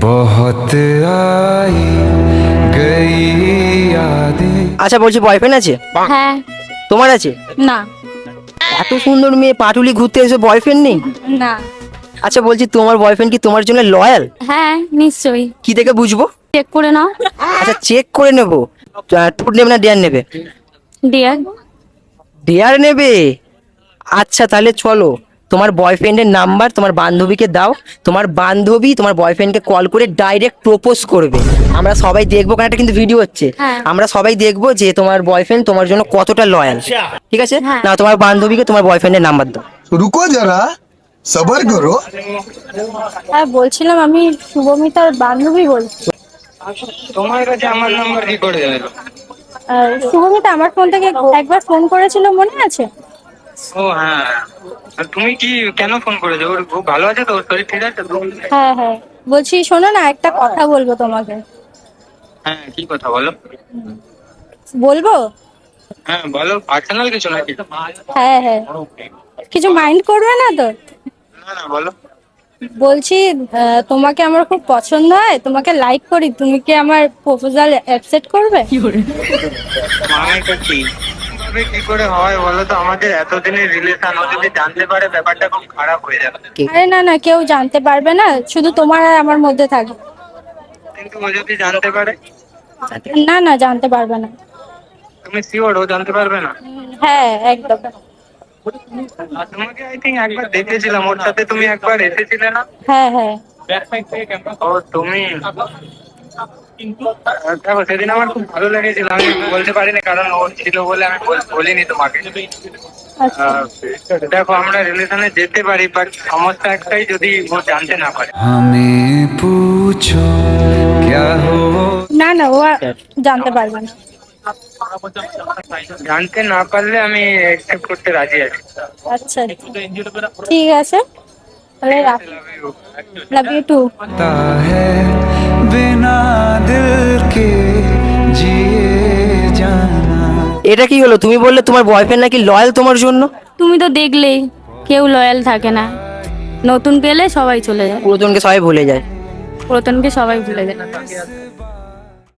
बहुत आई गई यादें। আচ্ছা বলছি বয়ফ্রেন্ড আছে? হ্যাঁ। তোমার আছে? না। এত সুন্দর মেয়ে পাটুলি ঘুরতে এসে বয়ফ্রেন্ড নেই? না। আচ্ছা বলছি তোমার বয়ফ্রেন্ড কি তোমার জন্য লয়াল? হ্যাঁ নিশ্চয়ই। কি দেখে বুঝবো? চেক করে নাও। আচ্ছা চেক করে নেবো। টুট নেবে না ডেয়ার নেবে? ডিয়ার। ডেয়ার নেবে। আচ্ছা তাহলে চলো, তোমার বয়ফ্রেন্ডের নাম্বার তোমার বান্ধবীকে দাও, তোমার বান্ধবী তোমার বয়ফ্রেন্ডকে কল করে ডাইরেক্ট প্রপোজ করবে। আমরা সবাই দেখবো, কারণ একটা কিন্তু ভিডিও হচ্ছে, হ্যাঁ। আমরা সবাই দেখবো যে তোমার বয়ফ্রেন্ড তোমার জন্য কতটা লয়াল। ঠিক আছে, হ্যাঁ। না তোমার বান্ধবীকে তোমার বয়ফ্রেন্ডের নাম্বার দাও। रुको जरा सबर करो। হ্যাঁ বলছিলাম আমি শুভমিতার বান্ধবী বলছি। তোমার কাছে আমার নাম্বার কি করে এলো? শুভমিতা আমার ফোন থেকে একবার ফোন করেছিল, মনে আছে? ও হ্যাঁ, আর তুমি কি কেন ফোন করেছো? ওর খুব ভালো আছে তো? ওর শরীর ঠিক আছে তো? হ্যাঁ হ্যাঁ। বলছি শোনো না, একটা কথা বলবো তোমাকে। হ্যাঁ কি কথা বলো? বলবো? হ্যাঁ বলো, পার্সোনাল কিছু নাকি? হ্যাঁ হ্যাঁ। কিছু মাইন্ড করবে না তো? না না বলো। বলছি তোমাকে আমার খুব পছন্দ হয়, তোমাকে লাইক করি, তুমি কি আমার প্রপোজাল অ্যাকসেপ্ট করবে? মানেটা কি? ভাবে কি করে হয় বলো তো? আমাদের এতদিনের রিলেশন, ও যদি জানতে পারে ব্যাপারটা খুব খারাপ হয়ে যাবে। আরে না না, কেউ জানতে পারবে না, শুধু তোমার আর আমার মধ্যে থাকবে। কিন্তু ও যদি জানতে পারে? না না, জানতে পারবে না। তুমি শিওর ও জানতে পারবে না? হ্যাঁ একদম। আর তোমাকে আই থিঙ্ক একবার দেখেছিলাম, ওর সাথে তুমি একবার এসেছিলে না? হ্যাঁ হ্যাঁ। ও তুমি, দেখো সেদিন আমার খুব ভালো লেগেছিল, আমি বলতে পারিনি কারণ ও ছিল বলে আমি বলিনি তোমাকে। আচ্ছা। দেখো আমরা রিলেশনে যেতে পারি, বাট সমস্যা একটাই, যদি ও জানতে না পারে। हमें पूछो क्या हो। না না, ও আর জানতে পারবে না। জানতে না পারলে আমি অ্যাকসেপ্ট করতে রাজি আছি। আচ্ছা ঠিক আছে, তাহলে রাখ। Love you too. ता है बिना दिल के जिए जाना। এটা কি হলো? তুমি বললে তোমার বয়ফ্রেন্ড নাকি লয়াল তোমার জন্য। তুমি তো দেখলেই কেউ লয়াল থাকে না, নতুন পেলে সবাই চলে যায়, পুরাতনকে সবাই ভুলে যায়। পুরাতনকে সবাই ভুলে যায়।